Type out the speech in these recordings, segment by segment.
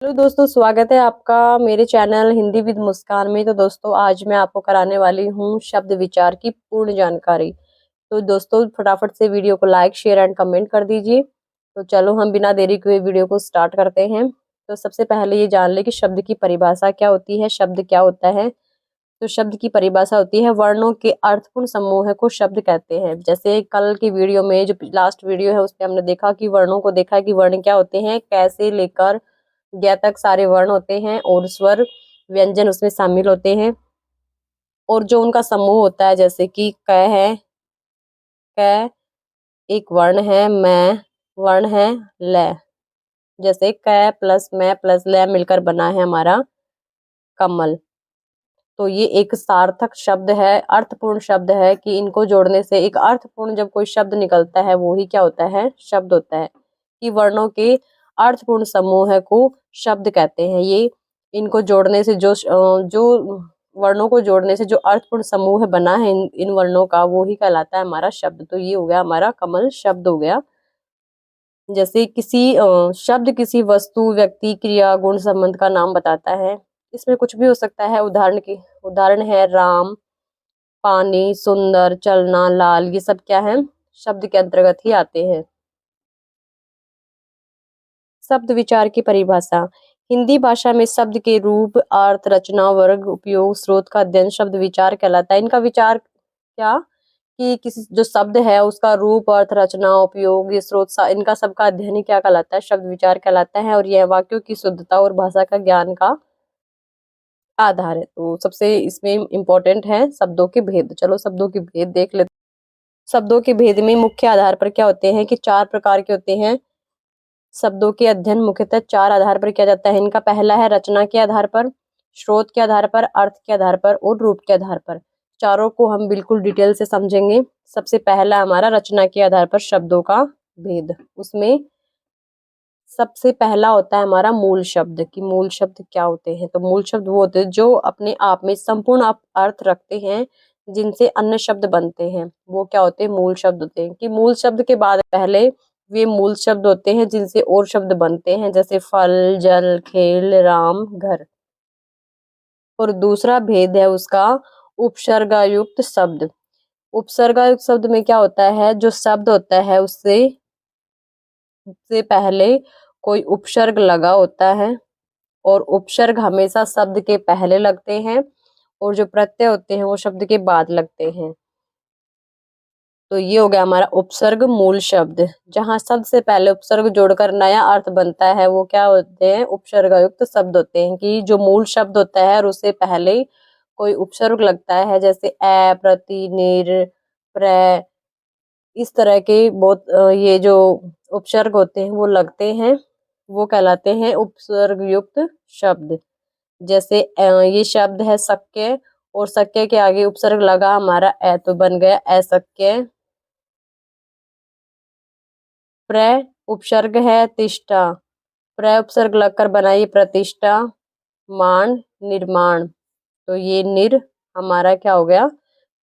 Hello दोस्तों, स्वागत है आपका मेरे चैनल हिंदी विद मुस्कान में। तो दोस्तों, आज मैं आपको कराने वाली हूँ शब्द विचार की पूर्ण जानकारी। तो दोस्तों, फटाफट से वीडियो को लाइक शेयर एंड कमेंट कर दीजिए। तो चलो हम बिना देरी के वीडियो को स्टार्ट करते हैं। तो सबसे पहले ये जान ले कि शब्द की परिभाषा क्या होती है, शब्द क्या होता है। तो शब्द की परिभाषा होती है वर्णों के अर्थपूर्ण समूह को शब्द कहते हैं। जैसे कल की वीडियो में जो लास्ट वीडियो है उसमें हमने देखा कि वर्णों को देखा कि वर्ण क्या होते हैं, कैसे लेकर ज्ञ तक सारे वर्ण होते हैं और स्वर व्यंजन उसमें शामिल होते हैं। और जो उनका समूह होता है, जैसे कि क है, क एक वर्ण है, मैं वर्ण है, ल। जैसे क प्लस मैं प्लस ल मिलकर बना है हमारा कमल। तो ये एक सार्थक शब्द है, अर्थपूर्ण शब्द है कि इनको जोड़ने से एक अर्थपूर्ण जब कोई शब्द निकलता है वो ही क्या होता है, शब्द होता है। कि वर्णों के अर्थपूर्ण समूह को शब्द कहते हैं। ये इनको जोड़ने से जो वर्णों को जोड़ने से जो अर्थपूर्ण समूह बना है इन वर्णों का, वो ही कहलाता है हमारा शब्द। तो ये हो गया हमारा कमल शब्द हो गया। जैसे किसी शब्द किसी वस्तु, व्यक्ति, क्रिया, गुण, संबंध का नाम बताता है। इसमें कुछ भी हो सकता है। उदाहरण है राम, पानी, सुंदर, चलना, लाल। ये सब क्या है, शब्द के अंतर्गत ही आते हैं। शब्द विचार की परिभाषा। हिंदी भाषा में शब्द के रूप, अर्थ, रचना, वर्ग, उपयोग, स्रोत का अध्ययन शब्द विचार कहलाता है। इनका विचार क्या, कि किसी जो शब्द है उसका रूप, अर्थ, रचना, उपयोग, ये स्रोत इनका सबका अध्ययन ही क्या कहलाता है, शब्द विचार कहलाता है। और यह वाक्यों की शुद्धता और भाषा का ज्ञान का आधार है। तो सबसे इसमें इम्पोर्टेंट है शब्दों के भेद। चलो शब्दों के भेद देख लेते। शब्दों के भेद में मुख्य आधार पर क्या होते हैं कि 4 प्रकार के होते हैं। शब्दों के अध्ययन मुख्यतः 4 आधार पर किया जाता है। इनका पहला है रचना के आधार पर, स्रोत के आधार पर, अर्थ के आधार पर और रूप के आधार पर। चारों को हम बिल्कुल डिटेल से समझेंगे। सबसे पहला हमारा रचना के आधार पर शब्दों का भेद। उसमें सबसे पहला होता है हमारा मूल शब्द। कि मूल शब्द क्या होते हैं। तो मूल शब्द वो होते हैं जो अपने आप में संपूर्ण अर्थ रखते हैं, जिनसे अन्य शब्द बनते हैं, वो क्या होते हैं, मूल शब्द होते हैं। कि मूल शब्द के बाद पहले वे मूल शब्द होते हैं जिनसे और शब्द बनते हैं, जैसे फल, जल, खेल, राम, घर। और दूसरा भेद है उसका उपसर्गयुक्त शब्द। उपसर्गयुक्त शब्द में क्या होता है, जो शब्द होता है उससे से पहले कोई उपसर्ग लगा होता है। और उपसर्ग हमेशा शब्द के पहले लगते हैं और जो प्रत्यय होते हैं वो शब्द के बाद लगते हैं। तो ये हो गया हमारा उपसर्ग मूल शब्द। जहां शब्द से पहले उपसर्ग जोड़कर नया अर्थ बनता है वो क्या होते हैं, उपसर्गयुक्त शब्द होते हैं। कि जो मूल शब्द होता है और उससे पहले कोई उपसर्ग लगता है, जैसे ए, प्रति, निर, प्र, इस तरह के बहुत ये जो उपसर्ग होते हैं वो लगते हैं, वो कहलाते हैं उपसर्ग युक्त शब्द। जैसे ये शब्द है शक्य, और शक्य के आगे उपसर्ग लगा हमारा ए, तो बन गया अशक्य। प्र उपसर्ग है तिष्ठा, प्र उपसर्ग लगकर बनाइए प्रतिष्ठा, मान, निर्माण। तो ये निर हमारा क्या हो गया,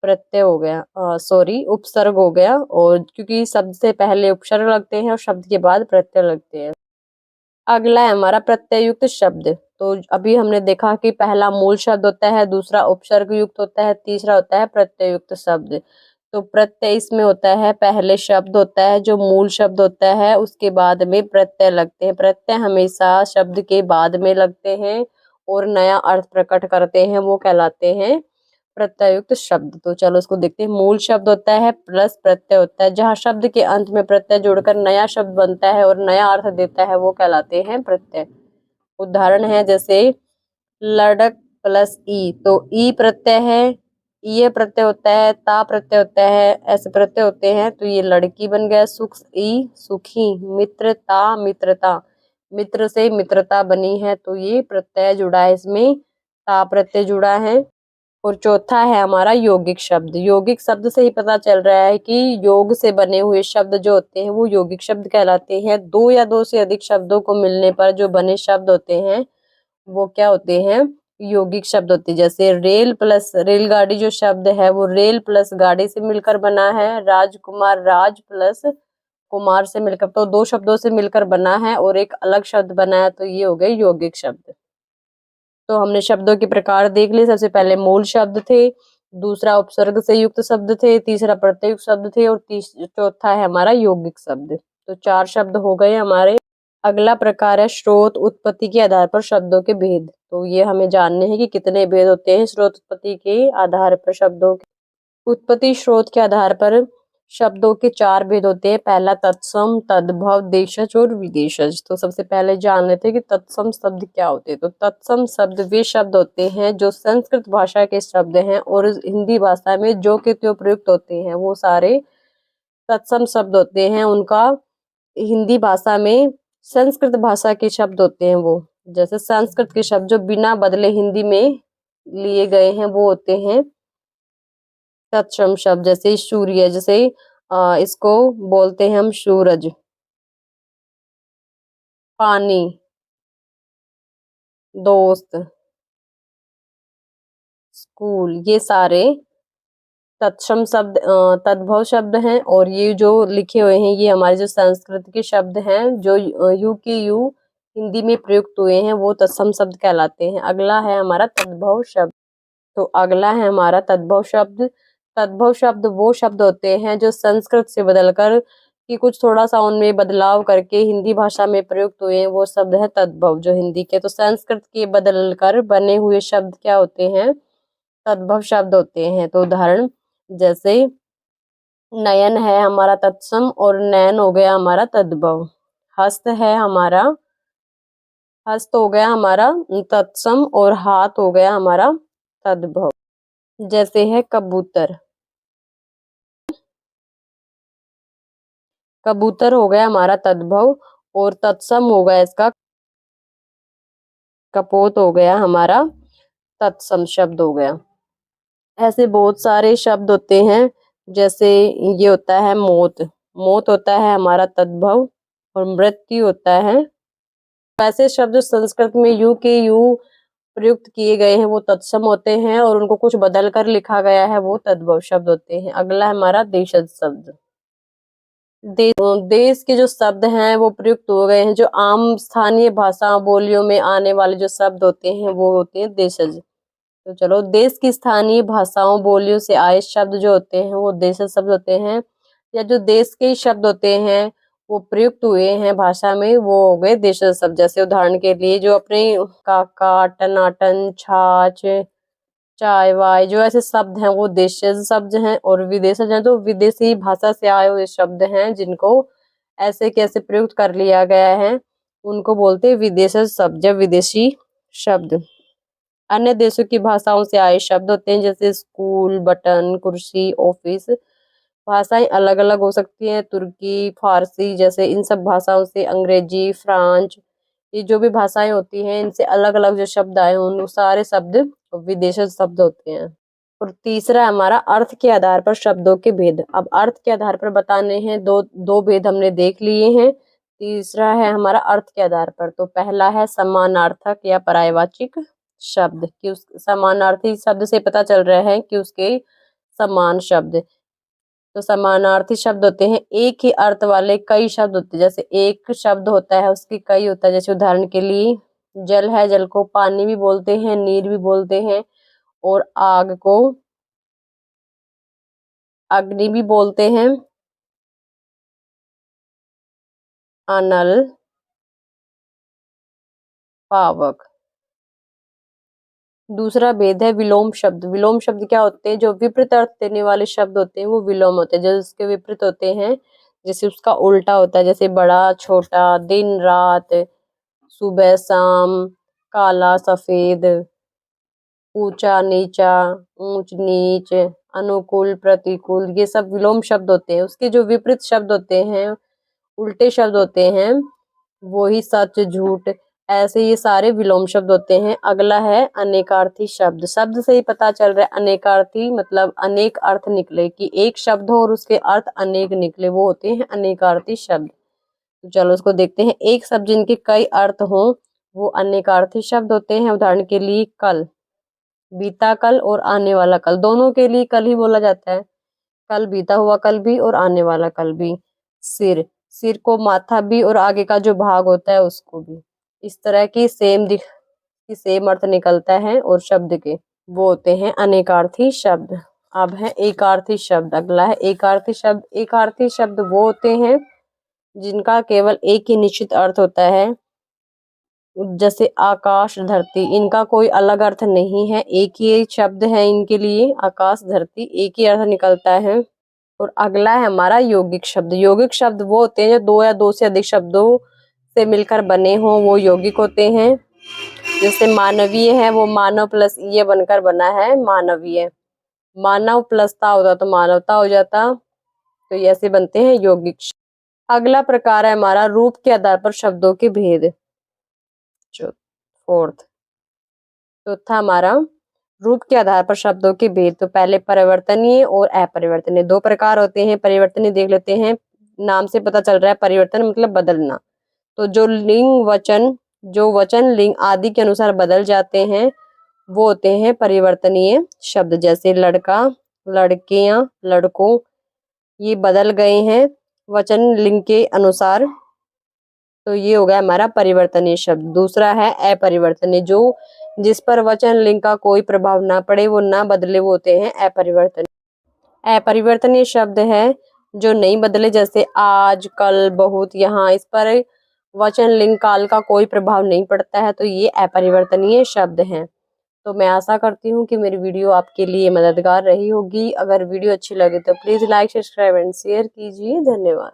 प्रत्यय हो गया, सॉरी उपसर्ग हो गया। और क्योंकि शब्द से पहले उपसर्ग लगते हैं और शब्द के बाद प्रत्यय लगते हैं। अगला है हमारा प्रत्ययुक्त शब्द। तो अभी हमने देखा कि पहला मूल शब्द होता है, दूसरा उपसर्ग युक्त होता है, तीसरा होता है प्रत्ययुक्त शब्द। तो प्रत्यय इसमें होता है, पहले शब्द होता है जो मूल शब्द होता है, उसके बाद में प्रत्यय लगते हैं। प्रत्यय हमेशा शब्द के बाद में लगते हैं और नया अर्थ प्रकट करते हैं, वो कहलाते हैं प्रत्ययुक्त शब्द। तो चलो इसको देखते हैं। मूल शब्द होता है प्लस प्रत्यय होता है। जहाँ शब्द के अंत में प्रत्यय जोड़कर नया शब्द बनता है और नया अर्थ देता है, वो कहलाते हैं प्रत्यय। उदाहरण है जैसे लड़क प्लस ई। तो ई प्रत्यय है, ये प्रत्यय होता है, ता प्रत्यय होता है, ऐसे प्रत्यय होते हैं। तो ये लड़की बन गया, सुख ई सुखी, मित्रता मित्रता, मित्र से मित्रता बनी है, तो ये प्रत्यय जुड़ा है, इसमें ता प्रत्यय जुड़ा है। और चौथा है हमारा यौगिक शब्द। यौगिक शब्द से ही पता चल रहा है कि योग से बने हुए शब्द जो होते हैं वो यौगिक शब्द कहलाते हैं। दो या दो से अधिक शब्दों को मिलने पर जो बने शब्द होते हैं वो क्या होते हैं, यौगिक शब्द होते हैं। जैसे रेल प्लस रेलगाड़ी, जो शब्द है वो रेल प्लस गाड़ी से मिलकर बना है। राजकुमार, राज प्लस कुमार से मिलकर, तो दो शब्दों से मिलकर बना है और एक अलग शब्द बना है, तो ये हो गए यौगिक शब्द। तो हमने शब्दों के प्रकार देख लिए। सबसे पहले मूल शब्द थे, दूसरा उपसर्ग से युक्त शब्द थे, तीसरा प्रत्ययुक्त शब्द थे और चौथा है हमारा यौगिक शब्द। तो 4 शब्द हो गए हमारे। अगला प्रकार है स्रोत उत्पत्ति के आधार पर शब्दों के भेद। तो ये हमें जानने हैं कि कितने भेद होते हैं स्रोत उत्पत्ति के आधार पर शब्दों के। उत्पत्ति स्रोत के आधार पर शब्दों के 4 भेद होते हैं। पहला तत्सम, तद्भव, देशज और विदेशज। तो सबसे पहले जान लेते हैं कि तत्सम शब्द क्या होते हैं। तो तत्सम शब्द वे शब्द होते हैं जो संस्कृत भाषा के शब्द हैं और हिंदी भाषा में जो के त्यों प्रयुक्त होते हैं, वो सारे तत्सम शब्द होते हैं। उनका हिंदी भाषा में संस्कृत भाषा के शब्द होते हैं वो, जैसे संस्कृत के शब्द जो बिना बदले हिंदी में लिए गए हैं वो होते हैं तत्सम शब्द। जैसे सूर्य, जैसे इसको बोलते हैं हम सूरज। पानी, दोस्त, स्कूल, ये सारे तत्सम शब्द तद्भव शब्द हैं। और ये जो लिखे हुए हैं ये हमारे जो संस्कृत के शब्द हैं जो यू के यू हिंदी में प्रयुक्त हुए हैं वो तत्सम शब्द कहलाते हैं। अगला है हमारा तद्भव शब्द। तो अगला है हमारा तद्भव शब्द। तद्भव शब्द वो शब्द होते हैं जो संस्कृत से बदलकर कि कुछ थोड़ा सा उनमें बदलाव करके हिंदी भाषा में प्रयुक्त हुए हैं, वो शब्द है तद्भव जो हिंदी के। तो संस्कृत के बदलकर बने हुए शब्द क्या होते हैं, तद्भव शब्द होते हैं। तो उदाहरण जैसे नयन है हमारा तत्सम और नैन हो गया हमारा तद्भव। हस्त है हमारा, हस्त हो गया हमारा तत्सम और हाथ हो गया हमारा तद्भव। जैसे है कबूतर, कबूतर हो गया हमारा तद्भव और तत्सम हो गया इसका कपोत हो गया हमारा तत्सम शब्द हो गया। ऐसे बहुत सारे शब्द होते हैं। जैसे ये होता है मौत, मौत होता है हमारा तद्भव और मृत्यु होता है। ऐसे शब्द जो संस्कृत में यू के यू प्रयुक्त किए गए हैं वो तत्सम होते हैं और उनको कुछ बदल कर लिखा गया है वो तद्भव शब्द होते हैं। अगला है हमारा देशज शब्द। देश के जो शब्द हैं वो प्रयुक्त हो गए हैं, जो आम स्थानीय भाषा बोलियों में आने वाले जो शब्द होते हैं वो होते हैं देशज। तो चलो, देश की स्थानीय भाषाओं बोलियों से आए शब्द जो होते हैं वो देशज शब्द होते हैं। या जो देश के शब्द होते हैं वो प्रयुक्त हुए हैं भाषा में वो हो गए देशज शब्द। जैसे उदाहरण के लिए जो अपने काका, टनाटन, छाछ, चाय वाय, जो ऐसे शब्द हैं वो देशज शब्द हैं। और विदेशज हैं तो विदेशी भाषा से आए हुए शब्द हैं जिनको ऐसे कैसे प्रयुक्त कर लिया गया है उनको बोलते हैं विदेशज शब्द या विदेशी शब्द। अन्य देशों की भाषाओं से आए शब्द होते हैं जैसे स्कूल, बटन, कुर्सी, ऑफिस। भाषाएं अलग अलग हो सकती हैं, तुर्की, फारसी, जैसे इन सब भाषाओं से, अंग्रेजी, फ्रांच, ये जो भी भाषाएं होती हैं इनसे अलग अलग जो शब्द आए उन सारे शब्द विदेशी शब्द होते हैं। और तीसरा हमारा अर्थ के आधार पर शब्दों के भेद। अब अर्थ के आधार पर बताने हैं, दो दो भेद हमने देख लिए हैं। तीसरा है हमारा अर्थ के आधार पर। तो पहला है समानार्थक या पर्यायवाचिक शब्द, कि उस समानार्थी शब्द से पता चल रहा है कि उसके समान शब्द। तो समानार्थी शब्द होते हैं एक ही अर्थ वाले कई शब्द होते हैं। जैसे एक शब्द होता है उसके कई होता है। जैसे उदाहरण के लिए जल है, जल को पानी भी बोलते हैं, नीर भी बोलते हैं। और आग को अग्नि भी बोलते हैं, अनल, पावक। दूसरा भेद है विलोम शब्द। विलोम शब्द क्या होते हैं, जो विपरीत अर्थ देने वाले शब्द होते हैं वो विलोम होते हैं। जो उसके विपरीत होते हैं, जैसे उसका उल्टा होता है, जैसे बड़ा छोटा, दिन रात, सुबह शाम, काला सफेद, ऊंचा नीचा, ऊंच नीच, अनुकूल प्रतिकूल, ये सब विलोम शब्द होते हैं। उसके जो विपरीत शब्द होते हैं, उल्टे शब्द होते हैं, वो ही सच झूठ, ऐसे ये सारे विलोम शब्द होते हैं। अगला है अनेकार्थी शब्द। शब्द से ही पता चल रहा है अनेकार्थी मतलब अनेक अर्थ निकले, कि एक शब्द हो और उसके अर्थ अनेक निकले, वो होते हैं अनेकार्थी शब्द। तो चलो उसको देखते हैं। एक शब्द जिनके कई अर्थ हो वो अनेकार्थी शब्द होते हैं। उदाहरण के लिए कल, बीता कल और आने वाला कल, दोनों के लिए कल ही बोला जाता है। कल बीता हुआ कल भी और आने वाला कल भी। सिर, सिर को माथा भी और आगे का जो भाग होता है उसको भी। इस तरह की सेम अर्थ निकलता है और शब्द के वो होते हैं अनेकार्थी शब्द। अब है एकार्थी शब्द। अगला है एकार्थी शब्द। एकार्थी शब्द वो होते हैं जिनका केवल एक ही निश्चित अर्थ होता है, जैसे आकाश धरती। इनका कोई अलग अर्थ नहीं है, एक ही शब्द है इनके लिए, आकाश धरती एक ही अर्थ निकलता है। और अगला है हमारा यौगिक शब्द। यौगिक शब्द वो होते हैं जो दो या दो से अधिक शब्दों से मिलकर बने हों, वो यौगिक होते हैं। जैसे मानवीय है, वो मानव प्लस ये बनकर बना है मानवीय। मानव प्लस ता होता तो मानवता हो जाता। तो ये ऐसे बनते हैं यौगिक शब्द। अगला प्रकार है हमारा रूप के आधार पर शब्दों के भेद। फोर्थ चौथा हमारा रूप के आधार पर शब्दों के भेद। तो पहले परिवर्तनीय और अपरिवर्तनीय दो प्रकार होते हैं। परिवर्तनीय देख लेते हैं, नाम से पता चल रहा है परिवर्तन मतलब बदलना। तो जो वचन लिंग आदि के अनुसार बदल जाते हैं वो होते हैं परिवर्तनीय शब्द। जैसे लड़का, लड़कियां, लड़कों, ये बदल गए हैं वचन लिंग के अनुसार, तो ये हो गया हमारा परिवर्तनीय शब्द। दूसरा है अपरिवर्तनीय, जो जिस पर वचन लिंग का कोई प्रभाव ना पड़े, वो ना बदले, वो होते हैं अपरिवर्तनीय। अपरिवर्तनीय शब्द है जो नहीं बदले, जैसे आज, कल, बहुत, यहाँ, इस पर वचन लिंग काल का कोई प्रभाव नहीं पड़ता है, तो ये अपरिवर्तनीय शब्द हैं। तो मैं आशा करती हूँ कि मेरी वीडियो आपके लिए मददगार रही होगी। अगर वीडियो अच्छी लगे तो please like, subscribe and share कीजिए। धन्यवाद।